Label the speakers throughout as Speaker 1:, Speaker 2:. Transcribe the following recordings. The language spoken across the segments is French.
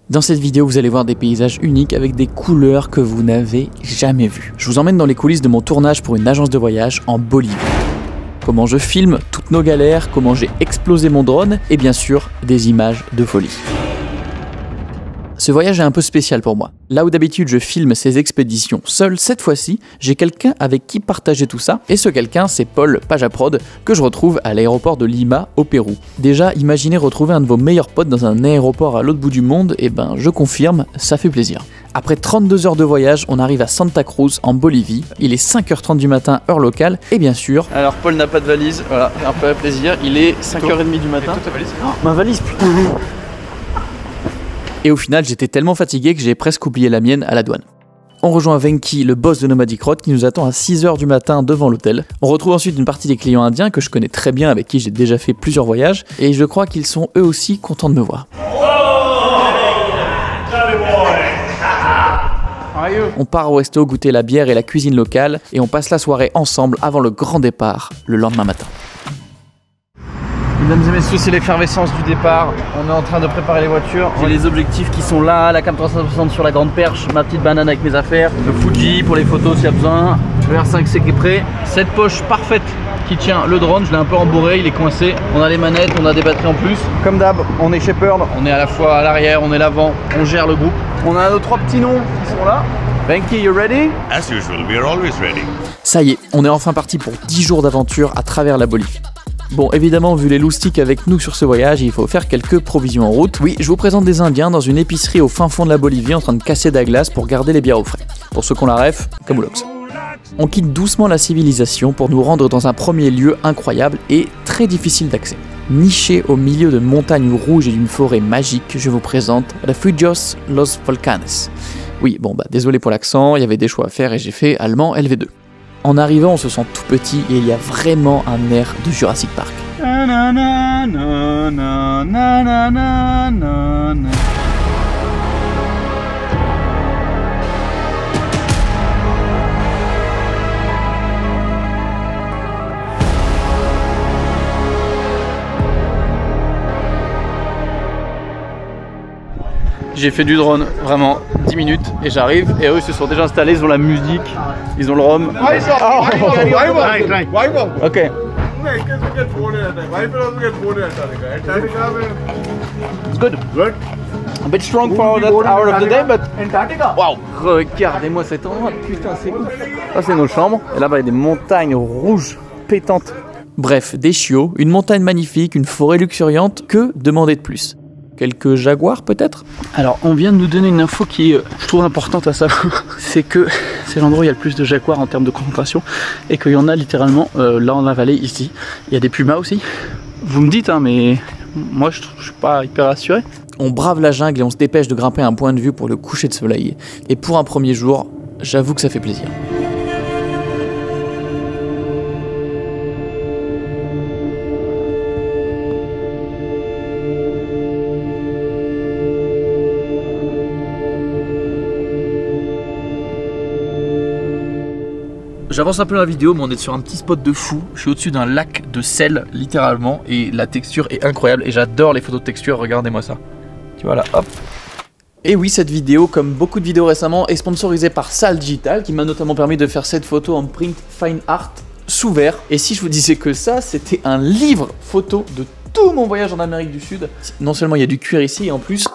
Speaker 1: Dans cette vidéo, vous allez voir des paysages uniques avec des couleurs que vous n'avez jamais vues. Je vous emmène dans les coulisses de mon tournage pour une agence de voyage en Bolivie. Comment je filme toutes nos galères, comment j'ai explosé mon drone et bien sûr des images de folie. Ce voyage est un peu spécial pour moi. Là où d'habitude je filme ces expéditions seul, cette fois-ci, j'ai quelqu'un avec qui partager tout ça. Et ce quelqu'un, c'est Paul Pajaprod, que je retrouve à l'aéroport de Lima, au Pérou. Déjà, imaginez retrouver un de vos meilleurs potes dans un aéroport à l'autre bout du monde, et ben je confirme, ça fait plaisir. Après 32 heures de voyage, on arrive à Santa Cruz, en Bolivie. Il est 5h30 du matin, heure locale, et bien sûr... Alors Paul n'a pas de valise, voilà, un peu à plaisir. Il est 5h30 du matin.
Speaker 2: Ta valise ?
Speaker 1: Oh, ma valise, putain. Et au final, j'étais tellement fatigué que j'ai presque oublié la mienne à la douane. On rejoint Venki, le boss de Nomadic Road, qui nous attend à 6h du matin devant l'hôtel. On retrouve ensuite une partie des clients indiens que je connais très bien, avec qui j'ai déjà fait plusieurs voyages, et je crois qu'ils sont eux aussi contents de me voir. On part au resto goûter la bière et la cuisine locale, et on passe la soirée ensemble avant le grand départ, le lendemain matin.
Speaker 2: Mesdames et messieurs, c'est l'effervescence du départ. On est en train de préparer les voitures. J'ai les objectifs qui sont là, la cam 360 sur la grande perche, ma petite banane avec mes affaires, le Fuji pour les photos s'il y a besoin, le R5C qui est prêt. Cette poche parfaite qui tient le drone, je l'ai un peu embourré, il est coincé. On a les manettes, on a des batteries en plus. Comme d'hab, on est Shepherd, on est à la fois à l'arrière, on est l'avant, on gère le groupe. On a nos 3 petits noms qui sont là. Venki, you ready?
Speaker 3: As usual, we are always ready.
Speaker 1: Ça y est, on est enfin parti pour 10 jours d'aventure à travers la Bolivie. Bon, évidemment, vu les loustiques avec nous sur ce voyage, il faut faire quelques provisions en route. Oui, je vous présente des Indiens dans une épicerie au fin fond de la Bolivie en train de casser de la glace pour garder les bières au frais. Pour ceux qu'on la ref, Camoulox. On quitte doucement la civilisation pour nous rendre dans un premier lieu incroyable et très difficile d'accès. Niché au milieu de montagnes rouges et d'une forêt magique, je vous présente Refugios Los Volcanes. Oui, bon bah désolé pour l'accent, il y avait des choix à faire et j'ai fait allemand LV2. En arrivant, on se sent tout petit et il y a vraiment un air de Jurassic Park.
Speaker 2: J'ai fait du drone, vraiment 10 minutes et j'arrive et eux ils se sont déjà installés, ils ont la musique, ils ont le rhum. Ok. It's good. A bit strong for that hour of the day, but wow. Regardez-moi cet endroit, putain c'est ouf. Ça c'est nos chambres et là-bas il y a des montagnes rouges pétantes.
Speaker 1: Bref, des chiots, une montagne magnifique, une forêt luxuriante, que demander de plus? Quelques jaguars peut-être?
Speaker 2: Alors on vient de nous donner une info qui est, je trouve importante à savoir, c'est que c'est l'endroit où il y a le plus de jaguars en termes de concentration et qu'il y en a littéralement là en la vallée ici. Il y a des pumas aussi. Vous me dites hein, mais moi je suis pas hyper rassuré.
Speaker 1: On brave la jungle et on se dépêche de grimper un point de vue pour le coucher de soleil. Et pour un premier jour, j'avoue que ça fait plaisir.
Speaker 2: J'avance un peu la vidéo, mais on est sur un petit spot de fou. Je suis au-dessus d'un lac de sel, littéralement, et la texture est incroyable. Et j'adore les photos de texture, regardez-moi ça. Tu vois là, hop.
Speaker 1: Et oui, cette vidéo, comme beaucoup de vidéos récemment, est sponsorisée par Sal Digital, qui m'a notamment permis de faire cette photo en print fine art sous verre. Et si je vous disais que ça, c'était un livre photo de tout mon voyage en Amérique du Sud. Non seulement il y a du cuir ici, et en plus...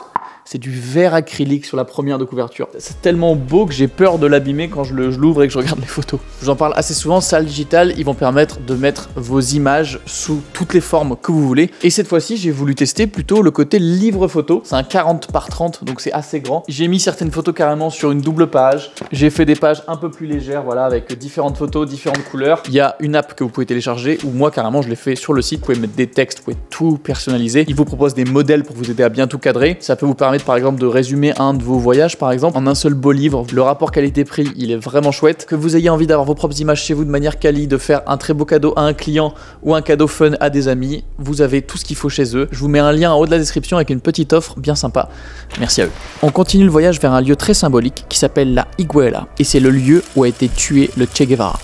Speaker 1: c'est du verre acrylique sur la première de couverture. C'est tellement beau que j'ai peur de l'abîmer quand je l'ouvre et que je regarde les photos. J'en parle assez souvent, Sal Digital, ils vont permettre de mettre vos images sous toutes les formes que vous voulez. Et cette fois-ci, j'ai voulu tester plutôt le côté livre photo. C'est un 40 par 30, donc c'est assez grand. J'ai mis certaines photos carrément sur une double page. J'ai fait des pages un peu plus légères, voilà, avec différentes photos, différentes couleurs. Il y a une app que vous pouvez télécharger, ou moi carrément je l'ai fait sur le site. Vous pouvez mettre des textes, vous pouvez tout personnaliser. Il vous propose des modèles pour vous aider à bien tout cadrer. Ça peut vous permettre par exemple de résumer un de vos voyages par exemple en un seul beau livre. Le rapport qualité-prix il est vraiment chouette. Que vous ayez envie d'avoir vos propres images chez vous de manière quali, de faire un très beau cadeau à un client ou un cadeau fun à des amis, vous avez tout ce qu'il faut chez eux. Je vous mets un lien en haut de la description avec une petite offre bien sympa. Merci à eux. On continue le voyage vers un lieu très symbolique qui s'appelle la Higuera et c'est le lieu où a été tué le Che Guevara.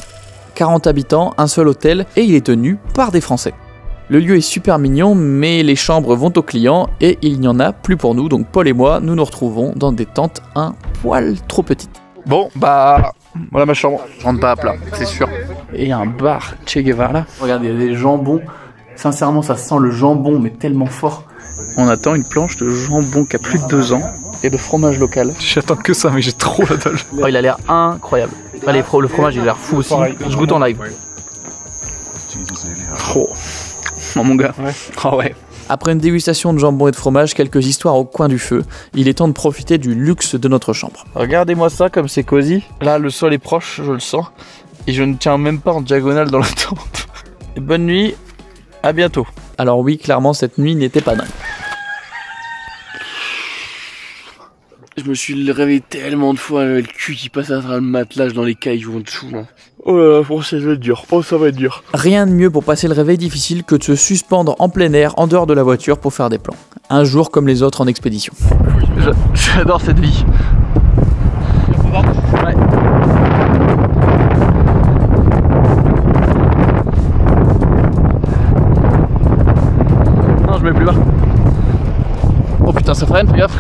Speaker 1: 40 habitants, un seul hôtel et il est tenu par des Français. Le lieu est super mignon, mais les chambres vont aux clients et il n'y en a plus pour nous, donc Paul et moi, nous nous retrouvons dans des tentes un poil trop petites.
Speaker 2: Bon, bah, voilà ma chambre. Je rentre pas à plat, c'est sûr. Et un bar Che Guevara.
Speaker 1: Regardez, il y a des jambons. Sincèrement, ça sent le jambon, mais tellement fort.
Speaker 2: On attend une planche de jambon qui a plus de 2 ans et de fromage local.
Speaker 4: J'attends que ça, mais j'ai trop la dalle.
Speaker 2: Oh, il a l'air incroyable. Allez, le fromage, il a l'air fou aussi. Je goûte en live. Oh, mon gars. Ouais. Oh ouais.
Speaker 1: Après une dégustation de jambon et de fromage, quelques histoires au coin du feu, il est temps de profiter du luxe de notre chambre.
Speaker 2: Regardez-moi ça comme c'est cosy. Là, le sol est proche, je le sens. Et je ne tiens même pas en diagonale dans la tente. Et bonne nuit, à bientôt.
Speaker 1: Alors oui, clairement, cette nuit n'était pas dingue.
Speaker 5: Je me suis réveillé tellement de fois, le cul qui passe à travers le matelas dans les cailloux en dessous là. Oh là là, bon, ça va être dur, oh ça va être dur.
Speaker 1: Rien de mieux pour passer le réveil difficile que de se suspendre en plein air, en dehors de la voiture pour faire des plans. Un jour comme les autres en expédition.
Speaker 2: J'adore cette vie. Ouais. Non, je mets plus bas. Oh putain, ça freine, fais gaffe.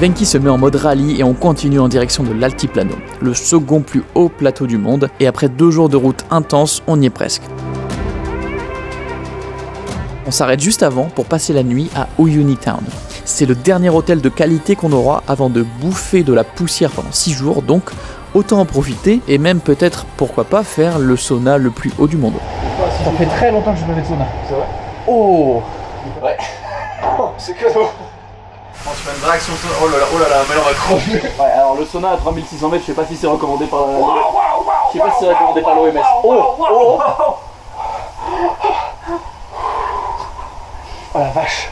Speaker 1: Venki se met en mode rallye et on continue en direction de l'Altiplano, le second plus haut plateau du monde, et après 2 jours de route intense, on y est presque. On s'arrête juste avant pour passer la nuit à Uyuni Town. C'est le dernier hôtel de qualité qu'on aura avant de bouffer de la poussière pendant 6 jours, donc autant en profiter et même peut-être, pourquoi pas, faire le sauna le plus haut du monde.
Speaker 2: Ça fait très longtemps que je me fais de sauna. C'est vrai? Oh ouais. Oh, c'est cadeau. On se fait une drague sur le sauna. Oh là là, mais là on va crever. Ouais, alors le sauna à 3600 mètres, je sais pas si c'est recommandé par la... Je sais pas si c'est recommandé par l'OMS. Oh la vache.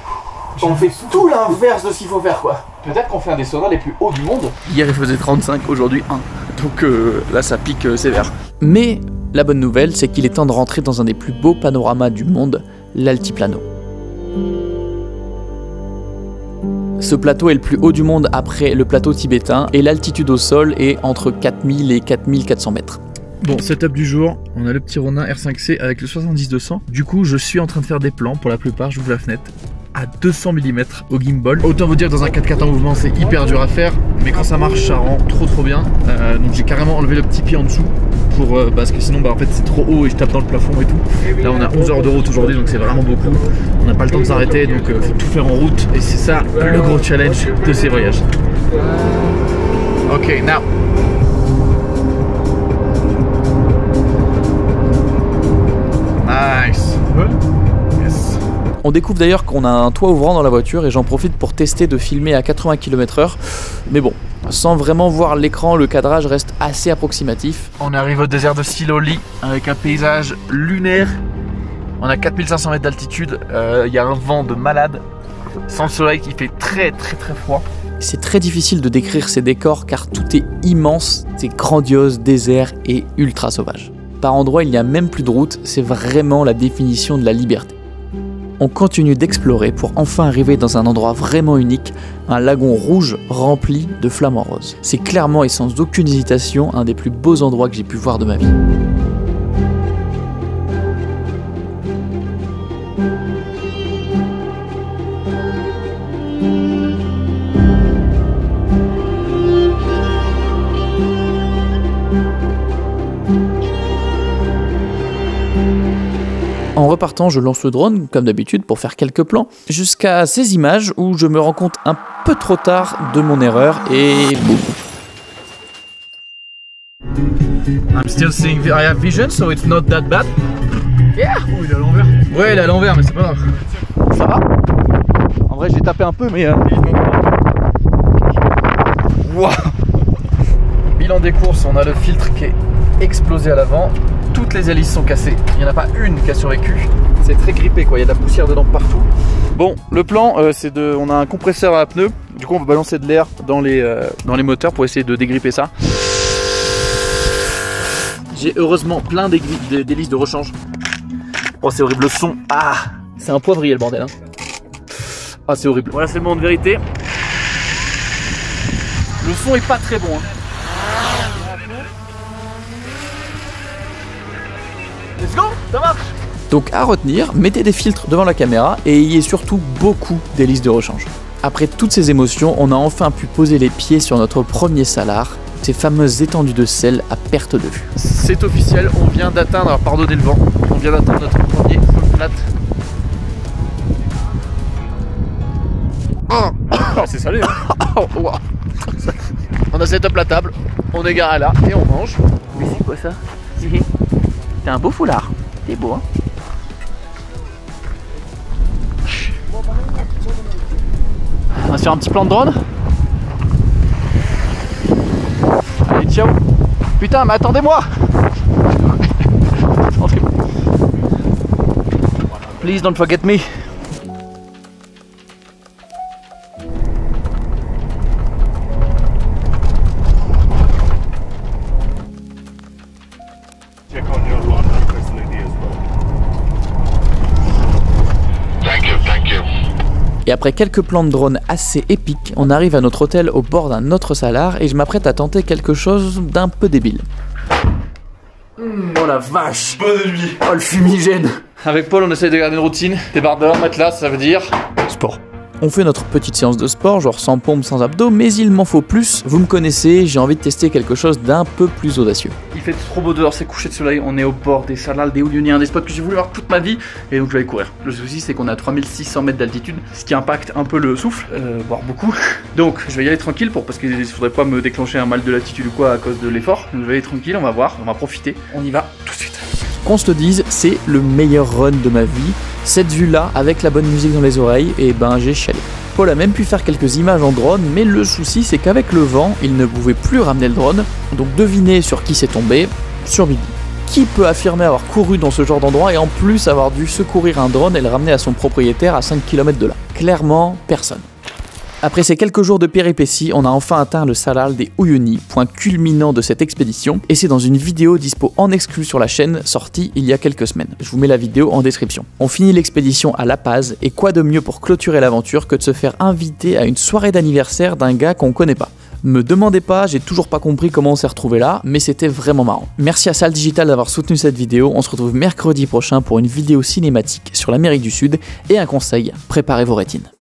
Speaker 2: On fait tout l'inverse de ce qu'il faut faire quoi. Peut-être qu'on fait un des saunas les plus hauts du monde. Hier il faisait 35, aujourd'hui 1. Donc là ça pique sévère.
Speaker 1: Mais la bonne nouvelle, c'est qu'il est temps de rentrer dans un des plus beaux panoramas du monde, l'Altiplano. Ce plateau est le plus haut du monde après le plateau tibétain et l'altitude au sol est entre 4000 et 4400 mètres.
Speaker 4: Bon, setup du jour, on a le petit Ronin R5C avec le 70-200. Du coup, je suis en train de faire des plans, pour la plupart, j'ouvre la fenêtre, à 200 mm au gimbal. Autant vous dire que dans un 4x4 en mouvement, c'est hyper dur à faire, mais quand ça marche, ça rend trop bien. Donc j'ai carrément enlevé le petit pied en dessous, parce que sinon, en fait, c'est trop haut et je tape dans le plafond et tout. Là, on a 11 heures de route aujourd'hui, donc c'est vraiment beaucoup. On n'a pas le temps de s'arrêter, donc faut tout faire en route. Et c'est ça, le gros challenge de ces voyages.
Speaker 2: Ok, now. Nice. Yes.
Speaker 1: On découvre d'ailleurs qu'on a un toit ouvrant dans la voiture et j'en profite pour tester de filmer à 80 km/h. Mais bon, sans vraiment voir l'écran, le cadrage reste assez approximatif.
Speaker 2: On arrive au désert de Siloli avec un paysage lunaire. On a 4500 mètres d'altitude, il y a un vent de malade, sans le soleil qui fait très froid.
Speaker 1: C'est très difficile de décrire ces décors car tout est immense, c'est grandiose, désert et ultra sauvage. Par endroits, il n'y a même plus de route, c'est vraiment la définition de la liberté. On continue d'explorer pour enfin arriver dans un endroit vraiment unique, un lagon rouge rempli de flamants roses. C'est clairement et sans aucune hésitation un des plus beaux endroits que j'ai pu voir de ma vie. En repartant, je lance le drone, comme d'habitude, pour faire quelques plans, jusqu'à ces images où je me rends compte un peu trop tard de mon erreur et boum.
Speaker 2: I'm still seeing, I have vision, so it's not that bad. Yeah.
Speaker 4: Oh, il est à l'envers.
Speaker 2: Ouais, il est à l'envers, mais c'est pas grave. Ça va? En vrai, j'ai tapé un peu, mais... Wow. Bilan des courses, on a le filtre qui est explosé à l'avant. Toutes les hélices sont cassées, il n'y en a pas une qui a survécu. C'est très grippé quoi, il y a de la poussière dedans partout. Bon, le plan c'est de... On a un compresseur à pneus, du coup on va balancer de l'air dans les moteurs pour essayer de dégripper ça. J'ai heureusement plein d'hélices de rechange. Oh c'est horrible, le son, ah, c'est un poivrier le bordel hein. Ah c'est horrible. Voilà, c'est le moment de vérité.
Speaker 1: Le son est pas très bon. Hein. Let's go, ça marche. Donc à retenir, mettez des filtres devant la caméra et ayez surtout beaucoup d'hélices de rechange. Après toutes ces émotions, on a enfin pu poser les pieds sur notre premier salar, ces fameuses étendues de sel à perte de vue. C'est officiel, on vient d'atteindre, pardonnez le vent, on vient d'atteindre notre premier full flat. Oh, c'est salé hein. On a set up la table, on est garé là et on mange. Mais c'est quoi ça? T'as un beau foulard, t'es beau hein. On va se faire un petit plan de drone. Allez, ciao. Putain, mais attendez-moi. Please don't forget me.
Speaker 3: Check on your laundry facility as well. Thank you.
Speaker 1: Et après quelques plans de drone assez épiques, on arrive à notre hôtel au bord d'un autre salar et je m'apprête à tenter quelque chose d'un peu débile. Oh la vache!
Speaker 3: Bonne nuit.
Speaker 1: Oh le fumigène!
Speaker 2: Avec Paul, on essaye de garder une routine. Débardeur, matelas, ça veut dire
Speaker 1: Sport. On fait notre petite séance de sport, genre sans pompe, sans abdos, mais il m'en faut plus. Vous me connaissez, j'ai envie de tester quelque chose d'un peu plus audacieux.
Speaker 2: il fait trop beau dehors, c'est coucher de soleil, on est au bord des Salals, des Uyuni, un des spots que j'ai voulu voir toute ma vie, et donc je vais aller courir. Le souci c'est qu'on est à 3600 mètres d'altitude, ce qui impacte un peu le souffle, voire beaucoup. Donc je vais y aller tranquille parce qu'il ne faudrait pas me déclencher un mal de latitude ou quoi à cause de l'effort. Donc je vais aller tranquille, on va voir, on va profiter, on y va tout de suite.
Speaker 1: Qu'on se le dise, c'est le meilleur run de ma vie. Cette vue-là, avec la bonne musique dans les oreilles, et ben j'ai chialé. Paul a même pu faire quelques images en drone, mais le souci c'est qu'avec le vent, il ne pouvait plus ramener le drone. Donc devinez sur qui c'est tombé, sur Bibi. Qui peut affirmer avoir couru dans ce genre d'endroit et en plus avoir dû secourir un drone et le ramener à son propriétaire à 5 km de là? Clairement, personne. Après ces quelques jours de péripéties, on a enfin atteint le Salal des Uyuni, point culminant de cette expédition, et c'est dans une vidéo dispo en exclu sur la chaîne, sortie il y a quelques semaines. Je vous mets la vidéo en description. On finit l'expédition à La Paz, et quoi de mieux pour clôturer l'aventure que de se faire inviter à une soirée d'anniversaire d'un gars qu'on connaît pas. Me demandez pas, j'ai toujours pas compris comment on s'est retrouvé là, mais c'était vraiment marrant. Merci à Salle Digital d'avoir soutenu cette vidéo, on se retrouve mercredi prochain pour une vidéo cinématique sur l'Amérique du Sud, et un conseil, préparez vos rétines.